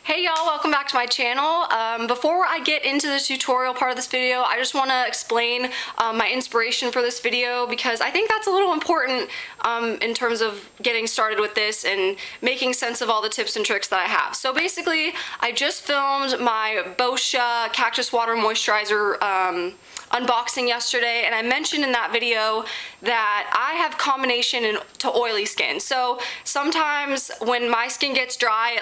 Hey y'all, welcome back to my channel. Before I get into the tutorial part of this video, I just want to explain my inspiration for this video because I think that's a little important in terms of getting started with this and making sense of all the tips and tricks that I have. So basically, I just filmed my Boscia Cactus Water Moisturizer unboxing yesterday, and I mentioned in that video that I have combination to oily skin. So sometimes when my skin gets dry,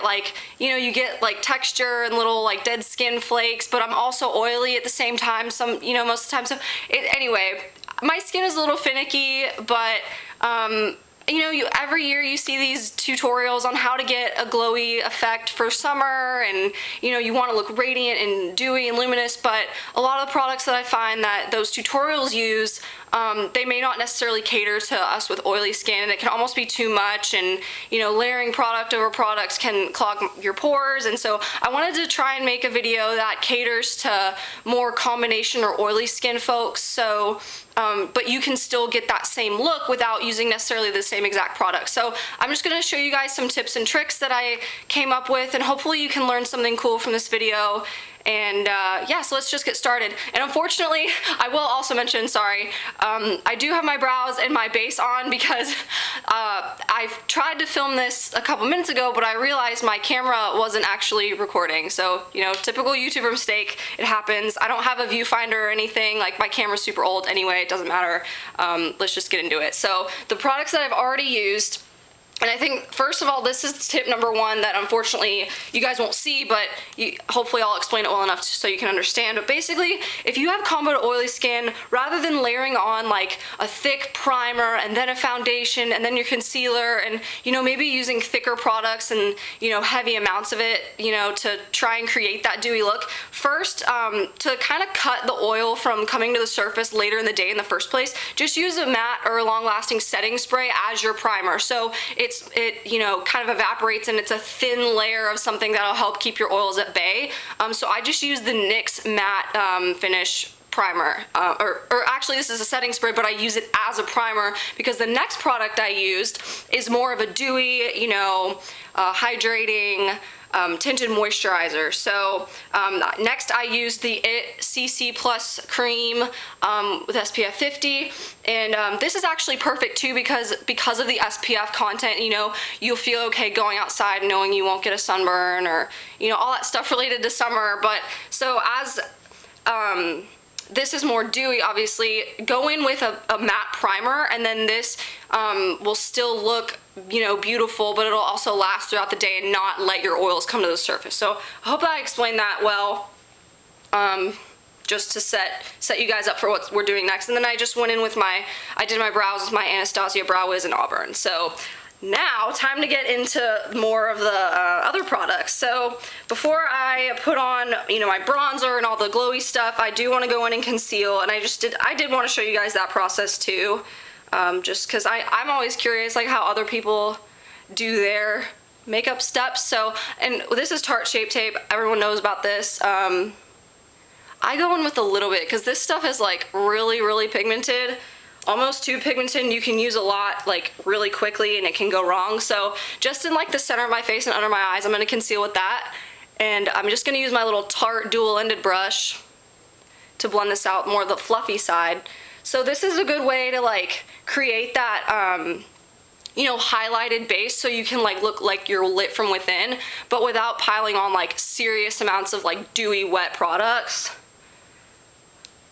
you get like texture and little like dead skin flakes, but I'm also oily at the same time, most of the time. So anyway, my skin is a little finicky, but every year you see these tutorials on how to get a glowy effect for summer, and you want to look radiant and dewy and luminous, but a lot of the products that I find that those tutorials use, they may not necessarily cater to us with oily skin, and it can almost be too much, and layering product over products can clog your pores. And so I wanted to try and make a video that caters to more combination or oily skin folks, so but you can still get that same look without using necessarily the same exact product. So I'm just going to show you guys some tips and tricks that I came up with, and hopefully you can learn something cool from this video. And yeah, so let's just get started. And unfortunately, I will also mention, sorry, I do have my brows and my base on because I've tried to film this a couple minutes ago, but I realized my camera wasn't actually recording. So, typical YouTuber mistake, it happens. I don't have a viewfinder or anything, like my camera's super old anyway, it doesn't matter. Let's just get into it. So the products that I've already used, and I think, first of all, this is tip number one that unfortunately you guys won't see, but hopefully I'll explain it well enough so you can understand. But basically, if you have combo to oily skin, rather than layering on like a thick primer and then a foundation and then your concealer and, maybe using thicker products and, heavy amounts of it, to try and create that dewy look, first, to kind of cut the oil from coming to the surface later in the day in the first place, just use a matte or a long-lasting setting spray as your primer. So it kind of evaporates, and it's a thin layer of something that'll help keep your oils at bay. So I just use the NYX matte finish primer, or actually this is a setting spray, but I use it as a primer because the next product I used is more of a dewy, hydrating, tinted moisturizer. So next I used the IT CC Plus cream with SPF 50, and this is actually perfect too because of the SPF content. You'll feel okay going outside knowing you won't get a sunburn or all that stuff related to summer. But so as this is more dewy, obviously, go in with a matte primer, and then this will still look beautiful, but it'll also last throughout the day and not let your oils come to the surface. So I hope I explained that well, just to set you guys up for what we're doing next. And then I just went in with I did my brows with my Anastasia Brow Wiz in Auburn. So now, time to get into more of the other products. So before I put on, my bronzer and all the glowy stuff, I do want to go in and conceal, and I did want to show you guys that process too, just because I'm always curious like how other people do their makeup steps. So, and this is Tarte Shape Tape, everyone knows about this. I go in with a little bit because this stuff is like really, really pigmented. Almost too pigmented, and you can use a lot like really quickly and it can go wrong. So just in like the center of my face and under my eyes, I'm going to conceal with that, and I'm just going to use my little Tarte dual-ended brush to blend this out, more the fluffy side. So this is a good way to like create that highlighted base, so you can like look like you're lit from within, but without piling on like serious amounts of like dewy wet products.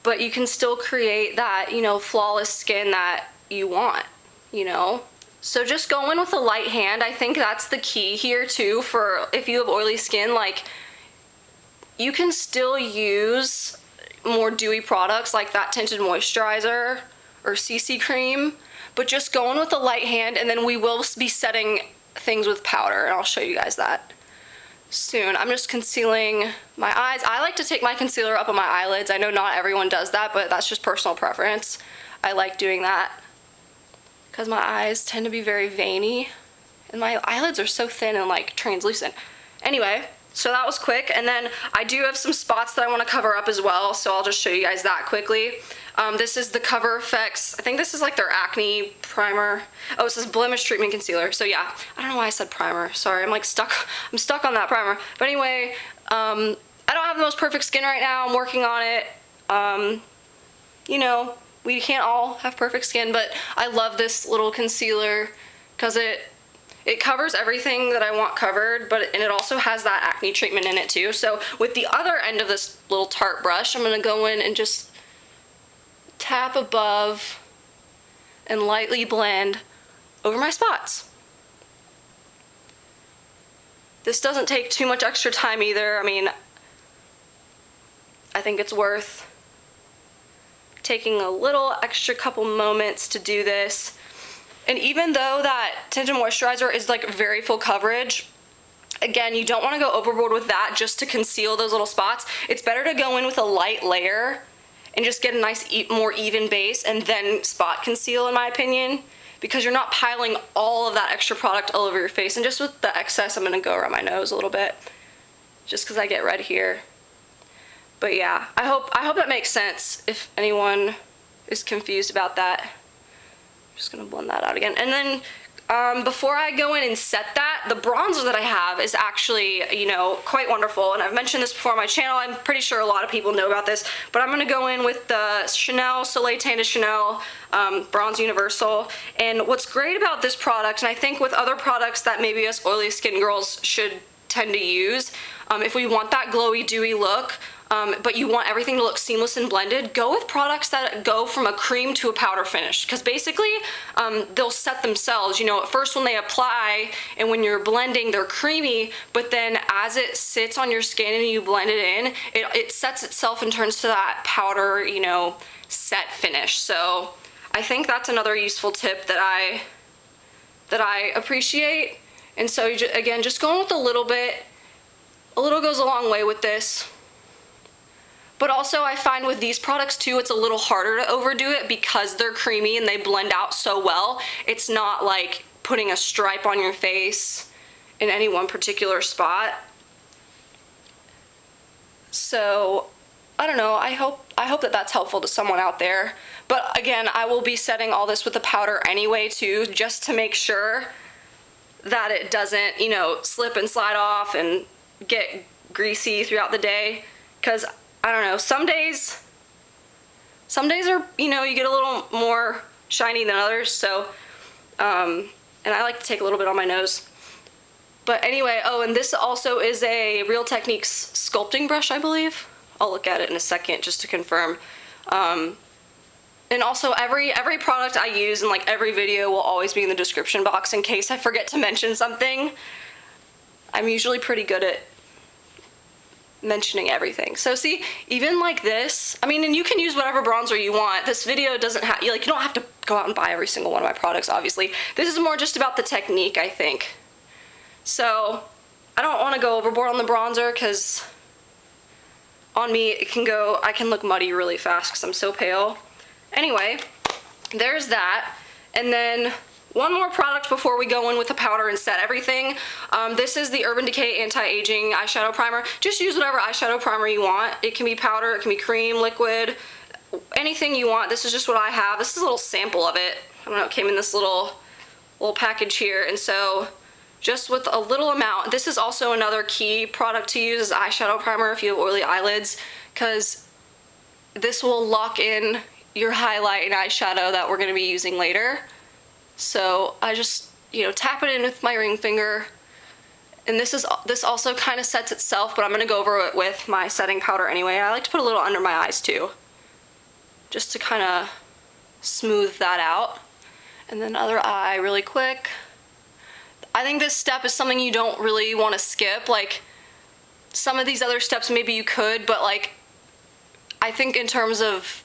But you can still create that, flawless skin that you want, So just go in with a light hand. I think that's the key here too, for if you have oily skin, like you can still use more dewy products like that tinted moisturizer or CC cream, but just go in with a light hand, and then we will be setting things with powder, and I'll show you guys that soon. I'm just concealing my eyes. I like to take my concealer up on my eyelids. I know not everyone does that, but that's just personal preference. I like doing that because my eyes tend to be very veiny, and my eyelids are so thin and like translucent. Anyway, So that was quick, and then I do have some spots that I want to cover up as well, so I'll just show you guys that quickly. This is the Cover FX, I think this is like their acne primer. Oh, it says Blemish Treatment Concealer. So yeah, I don't know why I said primer. Sorry, I'm stuck on that primer. But anyway, I don't have the most perfect skin right now. I'm working on it. You know, we can't all have perfect skin, but I love this little concealer because it covers everything that I want covered, and it also has that acne treatment in it too. So with the other end of this little Tarte brush, I'm gonna go in and just tap above and lightly blend over my spots. This doesn't take too much extra time either. I mean, I think it's worth taking a little extra couple moments to do this. And even though that tinted moisturizer is like very full coverage, again, you don't want to go overboard with that just to conceal those little spots. It's better to go in with a light layer and just get a nice, more even base and then spot conceal, in my opinion, because you're not piling all of that extra product all over your face. And just with the excess, I'm going to go around my nose a little bit just because I get red here. But yeah, I hope that makes sense if anyone is confused about that. I'm just going to blend that out again. And then before I go in and set that, the bronzer that I have is actually, you know, quite wonderful. And I've mentioned this before on my channel. I'm pretty sure a lot of people know about this. But I'm going to go in with the Chanel Soleil Tan de Chanel Bronze Universal. And what's great about this product, and I think with other products that maybe us oily skin girls should tend to use, if we want that glowy, dewy look, but you want everything to look seamless and blended, go with products that go from a cream to a powder finish, because basically they'll set themselves. You know, at first when they apply and when you're blending, they're creamy, but then as it sits on your skin and you blend it in, it sets itself and turns to that powder, you know, set finish. So I think that's another useful tip that I appreciate. And so again, just going with a little bit, a little goes a long way with this. But also I find with these products too, it's a little harder to overdo it because they're creamy and they blend out so well. It's not like putting a stripe on your face in any one particular spot. So I don't know, I hope that that's helpful to someone out there. But again, I will be setting all this with the powder anyway too, just to make sure that it doesn't, you know, slip and slide off and get greasy throughout the day. Because I don't know, some days are, you know, you get a little more shiny than others, so, and I like to take a little bit on my nose. But anyway, oh, and this also is a Real Techniques sculpting brush, I believe. I'll look at it in a second just to confirm. And also every product I use in like every video will always be in the description box in case I forget to mention something. I'm usually pretty good at mentioning everything. So see, even like this, I mean, and you can use whatever bronzer you want. This video doesn't have, like, you don't have to go out and buy every single one of my products, obviously. This is more just about the technique, I think. So I don't want to go overboard on the bronzer because on me I can look muddy really fast because I'm so pale. Anyway, there's that. And then one more product before we go in with the powder and set everything. This is the Urban Decay Anti-Aging Eyeshadow Primer. Just use whatever eyeshadow primer you want. It can be powder, it can be cream, liquid, anything you want. This is just what I have. This is a little sample of it. I don't know, it came in this little package here. And so just with a little amount, this is also another key product to use as eyeshadow primer if you have oily eyelids, because this will lock in your highlight and eyeshadow that we're going to be using later. So I just, you know, tap it in with my ring finger, and this also kind of sets itself, but I'm going to go over it with my setting powder anyway. I like to put a little under my eyes too, just to kind of smooth that out. And then other eye really quick. I think this step is something you don't really want to skip. Like, some of these other steps maybe you could, but like, I think in terms of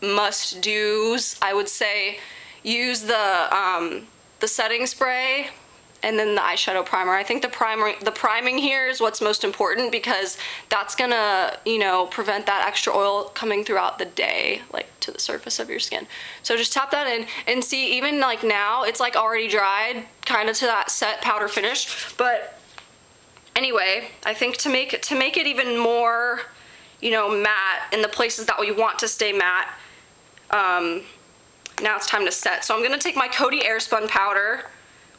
must-dos, I would say use the setting spray and then the eyeshadow primer. I think the priming here is what's most important, because that's gonna, you know, prevent that extra oil coming throughout the day, like to the surface of your skin. So just tap that in and see, even like now, it's like already dried kind of to that set powder finish. But anyway, I think to make it even more, you know, matte in the places that we want to stay matte, now it's time to set. So I'm gonna take my Coty Airspun powder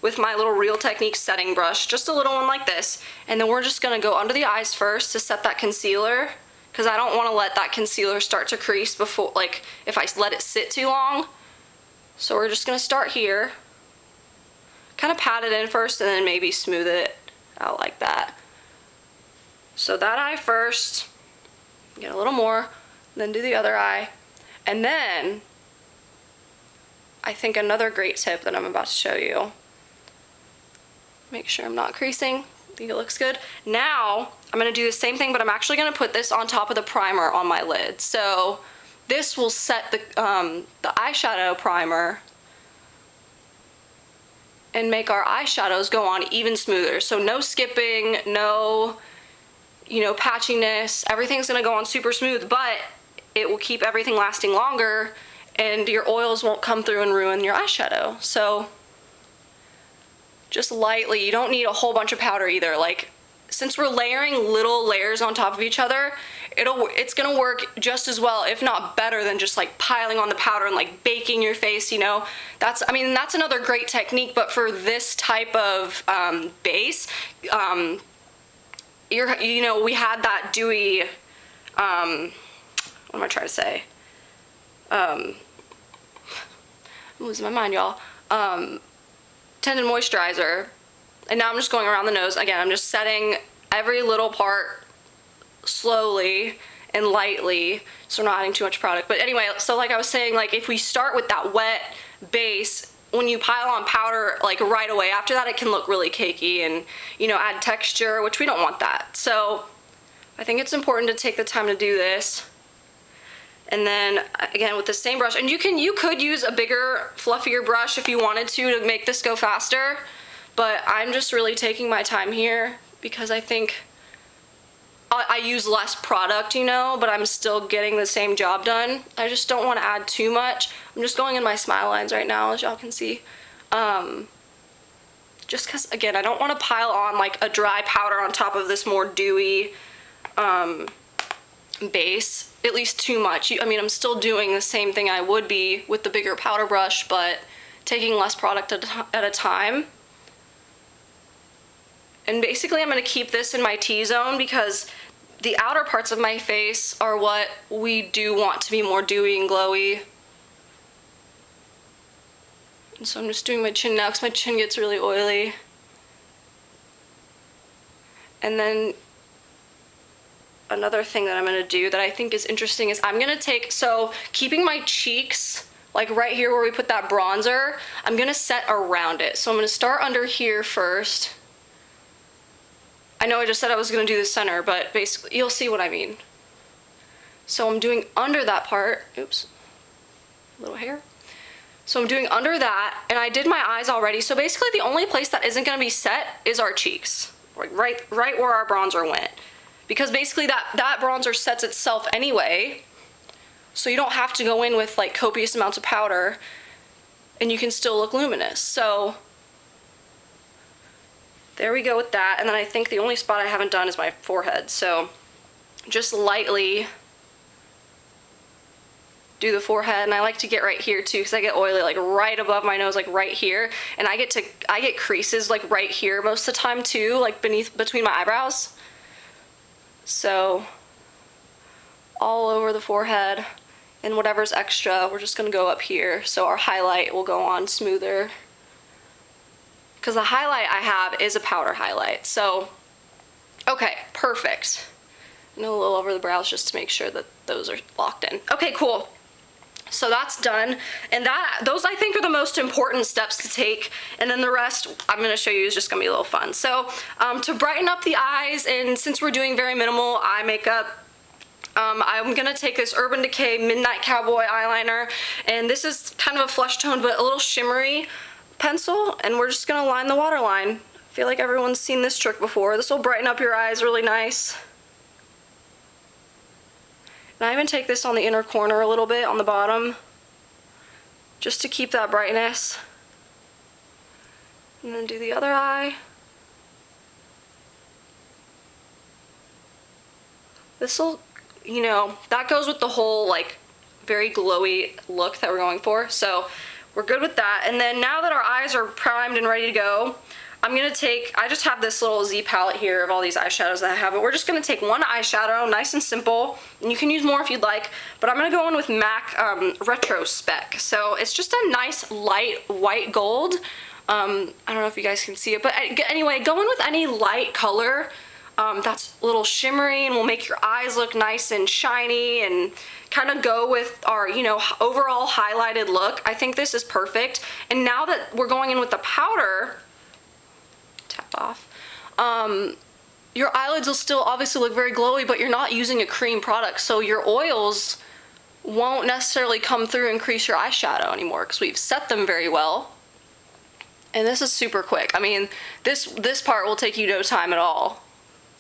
with my little Real Techniques setting brush, just a little one like this, and then we're just gonna go under the eyes first to set that concealer, because I don't wanna let that concealer start to crease before, like, if I let it sit too long. So we're just gonna start here, kind of pat it in first and then maybe smooth it out like that. So that eye first, get a little more, then do the other eye. And then, I think another great tip that I'm about to show you, make sure I'm not creasing, I think it looks good. Now, I'm gonna do the same thing, but I'm actually gonna put this on top of the primer on my lid. So this will set the eyeshadow primer and make our eyeshadows go on even smoother. So no skipping, no, you know, patchiness. Everything's gonna go on super smooth, but it will keep everything lasting longer and your oils won't come through and ruin your eyeshadow. So just lightly, you don't need a whole bunch of powder either. Like, since we're layering little layers on top of each other, it's gonna work just as well, if not better, than just like piling on the powder and like baking your face, you know. That's another great technique, but for this type of base, you know, we had that dewy, what am I trying to say? I'm losing my mind, y'all. Tinted moisturizer, and now I'm just going around the nose. Again, I'm just setting every little part slowly and lightly, so we're not adding too much product. But anyway, so like I was saying, like if we start with that wet base, when you pile on powder like right away after that, it can look really cakey and, you know, add texture, which we don't want that. So I think it's important to take the time to do this. And then again with the same brush, and you could use a bigger, fluffier brush if you wanted to make this go faster, but I'm just really taking my time here because I think I use less product, you know, but I'm still getting the same job done. I just don't want to add too much. I'm just going in my smile lines right now, as y'all can see. Just because, again, I don't want to pile on like a dry powder on top of this more dewy base, at least too much. I mean, I'm still doing the same thing I would be with the bigger powder brush, but taking less product at a time. And basically I'm going to keep this in my T-zone because the outer parts of my face are what we do want to be more dewy and glowy. And so I'm just doing my chin now because my chin gets really oily. And then another thing that I'm going to do that I think is interesting is I'm going to take, so keeping my cheeks like right here where we put that bronzer, I'm going to set around it. So I'm going to start under here first. I know I just said I was going to do the center, but basically you'll see what I mean. So I'm doing under that part, oops, little hair. So I'm doing under that, and I did my eyes already. So basically the only place that isn't going to be set is our cheeks, like right where our bronzer went. Because basically that bronzer sets itself anyway, so you don't have to go in with like copious amounts of powder, and you can still look luminous. So there we go with that. And then I think the only spot I haven't done is my forehead. So just lightly do the forehead, and I like to get right here too because I get oily like right above my nose, like right here, and I get creases like right here most of the time too, like between my eyebrows. So all over the forehead, and whatever's extra we're just gonna go up here so our highlight will go on smoother. Because the highlight I have is a powder highlight. So, okay, perfect. And a little over the brows just to make sure that those are locked in. Okay, cool. So that's done. And those I think are the most important steps to take. And then the rest I'm going to show you is just going to be a little fun. So to brighten up the eyes, and since we're doing very minimal eye makeup, I'm going to take this Urban Decay Midnight Cowboy eyeliner. And this is kind of a flesh tone but a little shimmery pencil, and we're just gonna line the waterline. I feel like everyone's seen this trick before. This will brighten up your eyes really nice. And I even take this on the inner corner a little bit on the bottom, just to keep that brightness. And then do the other eye. this will, you know, that goes with the whole like very glowy look that we're going for. So we're good with that. And then now that our eyes are primed and ready to go, I'm gonna take, I just have this little Z palette here of all these eyeshadows that I have, but we're just gonna take one eyeshadow, nice and simple, and you can use more if you'd like, but I'm gonna go in with MAC Retro Spec. So it's just a nice light white gold. I don't know if you guys can see it, but anyway, go in with any light color that's a little shimmery and will make your eyes look nice and shiny and kind of go with our, you know, overall highlighted look. I think this is perfect. And now that we're going in with the powder, tap off, your eyelids will still obviously look very glowy, but you're not using a cream product, so your oils won't necessarily come through and crease your eyeshadow anymore because we've set them very well. And this is super quick. I mean, this part will take you no time at all.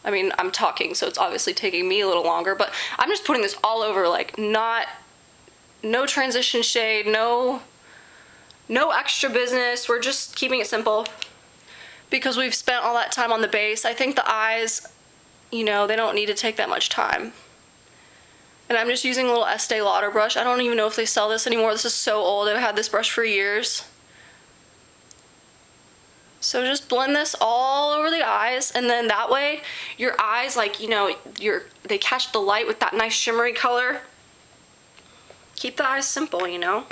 I mean, I'm talking, so it's obviously taking me a little longer, but I'm just putting this all over, like, no transition shade, no extra business. We're just keeping it simple because we've spent all that time on the base. I think the eyes, you know, they don't need to take that much time. And I'm just using a little Estee Lauder brush. I don't even know if they sell this anymore. This is so old. I've had this brush for years. So just blend this all over the eyes, and then that way your eyes, like, you know, they catch the light with that nice shimmery color. Keep the eyes simple, you know.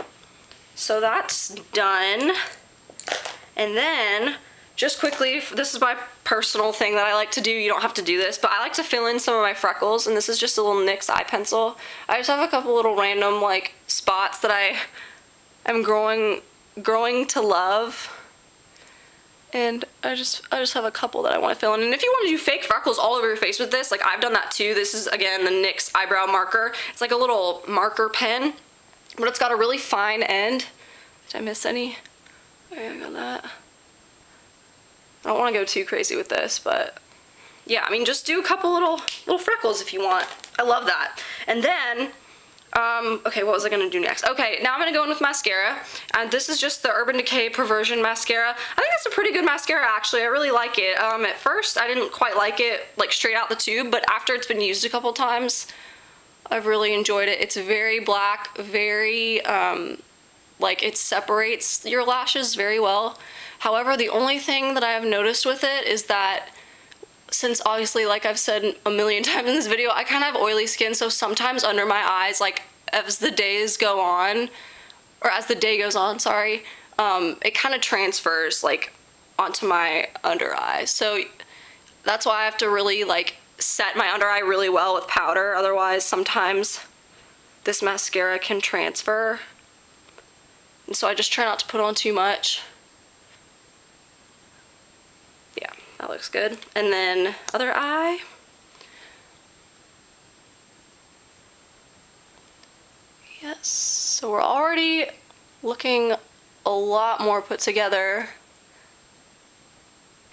So that's done. And then just quickly, this is my personal thing that I like to do. You don't have to do this, but I like to fill in some of my freckles, and this is just a little NYX eye pencil. I just have a couple little random like spots that I am growing to love. And I just have a couple that I want to fill in. And if you want to do fake freckles all over your face with this, like I've done that too. This is, again, the NYX eyebrow marker. It's like a little marker pen, but it's got a really fine end. Did I miss any? Okay, I got that. I don't want to go too crazy with this, but yeah, I mean, just do a couple little freckles if you want. I love that. And then, okay, what was I gonna do next? Okay, now I'm gonna go in with mascara, and this is just the Urban Decay Perversion Mascara. I think it's a pretty good mascara, actually. I really like it. At first, I didn't quite like it, like, straight out the tube, but after it's been used a couple times, I've really enjoyed it. It's very black, very, like, it separates your lashes very well. However, the only thing that I have noticed with it is that since obviously, like I've said a million times in this video, I kind of have oily skin, so sometimes under my eyes, like as the days go on, or as the day goes on, sorry, it kind of transfers like onto my under eye. So that's why I have to really like set my under eye really well with powder. Otherwise, sometimes this mascara can transfer. And so I just try not to put on too much. Yeah. That looks good. And then other eye. Yes, so we're already looking a lot more put together.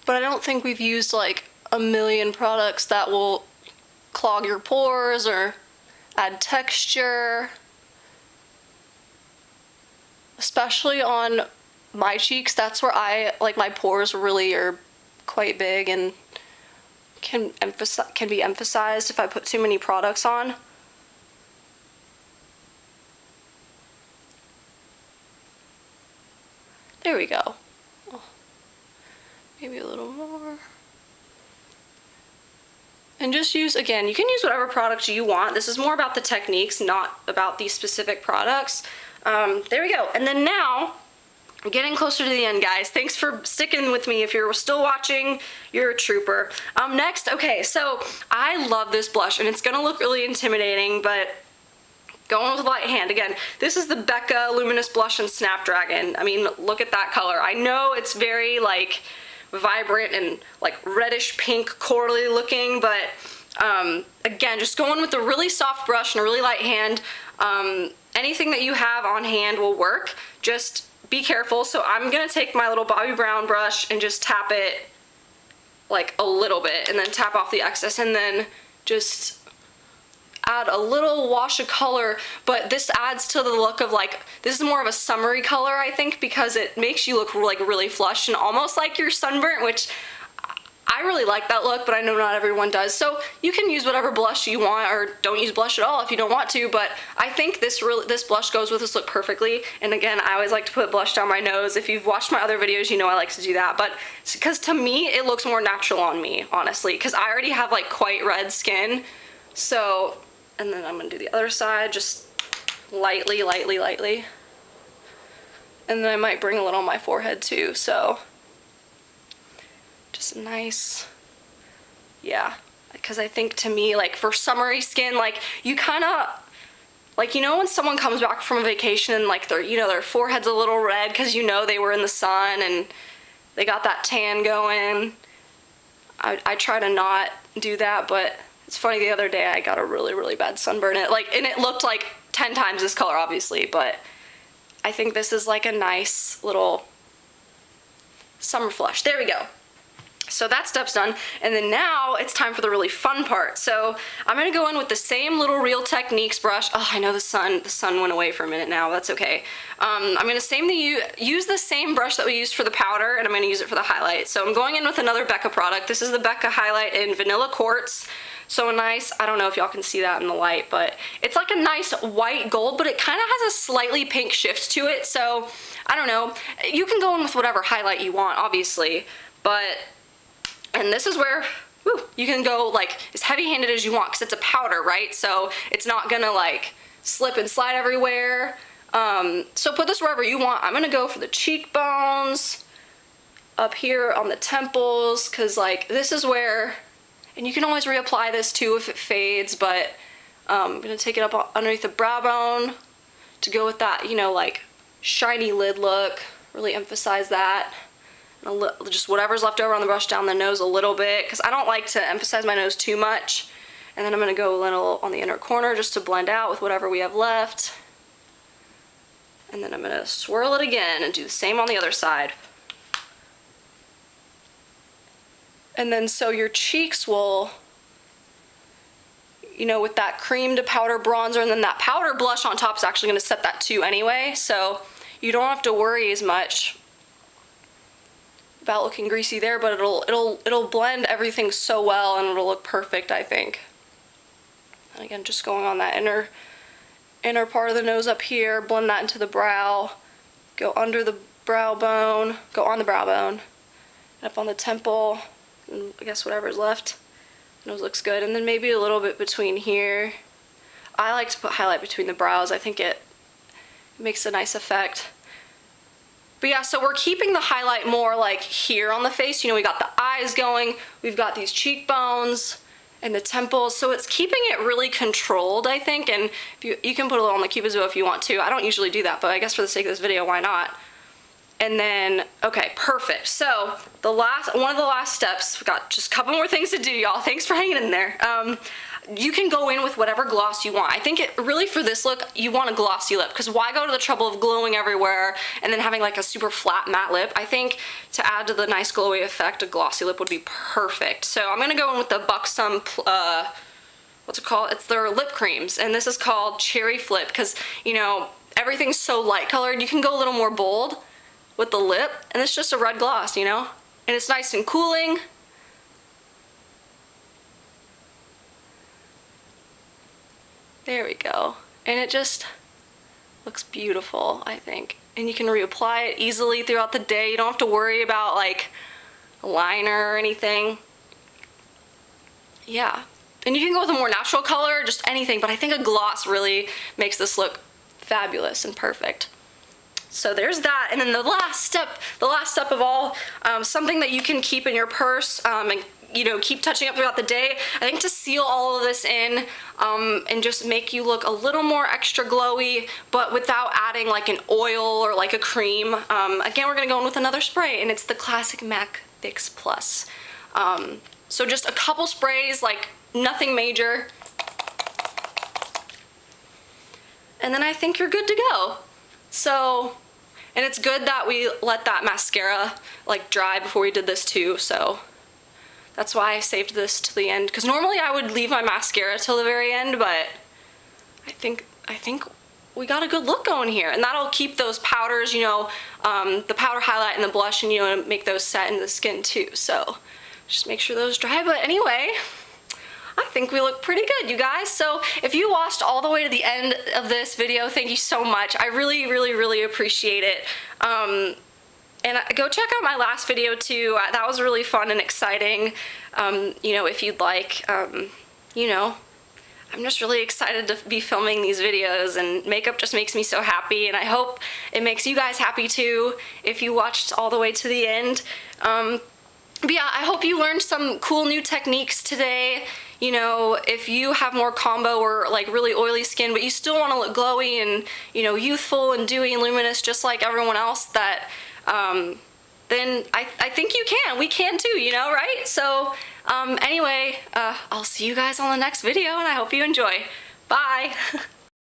But I don't think we've used like a million products that will clog your pores or add texture. Especially on my cheeks, that's where my pores really are quite big and can be emphasized if I put too many products on. There we go. Oh, maybe a little more. And just use, again, you can use whatever products you want. This is more about the techniques, not about these specific products. There we go. And then now, I'm getting closer to the end, guys. Thanks for sticking with me. If you're still watching, you're a trooper. Next, okay, so I love this blush, and it's gonna look really intimidating, but going with light hand. Again, this is the Becca Luminous Blush in Snapdragon. I mean, look at that color. I know it's very, like, vibrant and, like, reddish pink corally looking, but, again, just going with a really soft brush and a really light hand. Anything that you have on hand will work. Just be careful. So I'm gonna take my little Bobbi Brown brush and just tap it like a little bit and then tap off the excess and then just add a little wash of color. But this adds to the look of like, this is more of a summery color, I think, because it makes you look like really flushed and almost like you're sunburnt, which I really like that look, but I know not everyone does. So you can use whatever blush you want, or don't use blush at all if you don't want to, but I think this blush goes with this look perfectly. And again, I always like to put blush down my nose. If you've watched my other videos, you know I like to do that, but because to me, it looks more natural on me, honestly, because I already have like quite red skin. So, and then I'm gonna do the other side, just lightly, lightly, lightly. And then I might bring a little on my forehead too, so just nice, yeah, because I think to me, like for summery skin, like you kind of, like, you know when someone comes back from a vacation and like their, you know, their forehead's a little red because you know they were in the sun and they got that tan going. I try to not do that, but it's funny, the other day I got a really, really bad sunburn, and it looked like 10 times this color, obviously, but I think this is like a nice little summer flush. There we go. So that step's done, and then now it's time for the really fun part. So I'm gonna go in with the same little Real Techniques brush. Oh, I know the sun went away for a minute now, that's okay. I'm gonna use the same brush that we used for the powder, and I'm gonna use it for the highlight. So I'm going in with another Becca product. This is the Becca highlight in Vanilla Quartz. So a nice, I don't know if y'all can see that in the light, but it's like a nice white gold, but it kind of has a slightly pink shift to it. So I don't know, you can go in with whatever highlight you want, obviously, but and this is where, woo, you can go like as heavy-handed as you want, because it's a powder, right? So it's not gonna like slip and slide everywhere. So put this wherever you want. I'm gonna go for the cheekbones, up here on the temples, because like this is where, and you can always reapply this too if it fades, but I'm gonna take it up underneath the brow bone to go with that, you know, like shiny lid look, really emphasize that. Just whatever's left over on the brush down the nose a little bit, because I don't like to emphasize my nose too much. And then I'm going to go a little on the inner corner just to blend out with whatever we have left. And then I'm going to swirl it again and do the same on the other side. And then so your cheeks will, you know, with that cream to powder bronzer, and then that powder blush on top is actually going to set that too anyway, so you don't have to worry as much about looking greasy there, but it'll blend everything so well and it'll look perfect, I think. And again, just going on that inner part of the nose up here, blend that into the brow, go under the brow bone, go on the brow bone, up on the temple, and I guess whatever's left. Nose looks good, and then maybe a little bit between here. I like to put highlight between the brows. I think it makes a nice effect. But yeah, so we're keeping the highlight more like here on the face. You know, we got the eyes going, we've got these cheekbones and the temples, so it's keeping it really controlled, I think. And if you can put a little on the cupid's bow if you want to. I don't usually do that, but I guess for the sake of this video, why not? And then, okay, perfect. So one of the last steps, we've got just a couple more things to do, y'all. Thanks for hanging in there. You can go in with whatever gloss you want. I think really for this look, you want a glossy lip, because why go to the trouble of glowing everywhere and then having like a super flat matte lip? I think to add to the nice glowy effect, a glossy lip would be perfect. So I'm gonna go in with the Buxom, what's it called? It's their lip creams, and this is called Cherry Flip, because, you know, everything's so light colored. You can go a little more bold with the lip, and it's just a red gloss, you know? And it's nice and cooling. There we go. And it just looks beautiful, I think. And you can reapply it easily throughout the day. You don't have to worry about like a liner or anything. Yeah. And you can go with a more natural color, just anything, but I think a gloss really makes this look fabulous and perfect. So there's that. And then the last step of all, something that you can keep in your purse and, you know, keep touching up throughout the day, I think, to seal all of this in and just make you look a little more extra glowy, but without adding like an oil or like a cream. Again, we're gonna go in with another spray, and it's the classic MAC Fix Plus. So just a couple sprays, like nothing major. And then I think you're good to go. So, and it's good that we let that mascara like dry before we did this too, so that's why I saved this to the end, because normally I would leave my mascara till the very end, but I think we got a good look going here, and that'll keep those powders, you know, the powder highlight and the blush, and, you know, make those set in the skin too. So just make sure those dry. But anyway, I think we look pretty good, you guys. So if you watched all the way to the end of this video, thank you so much. I really, really, really appreciate it. And go check out my last video too. That was really fun and exciting. You know, if you'd like, you know, I'm just really excited to be filming these videos, and makeup just makes me so happy, and I hope it makes you guys happy too if you watched all the way to the end. But yeah, I hope you learned some cool new techniques today. You know, if you have more combo or like really oily skin, but you still want to look glowy and, you know, youthful and dewy and luminous just like everyone else, that then I think you can. We can too, you know, right? So anyway, I'll see you guys on the next video, and I hope you enjoy. Bye!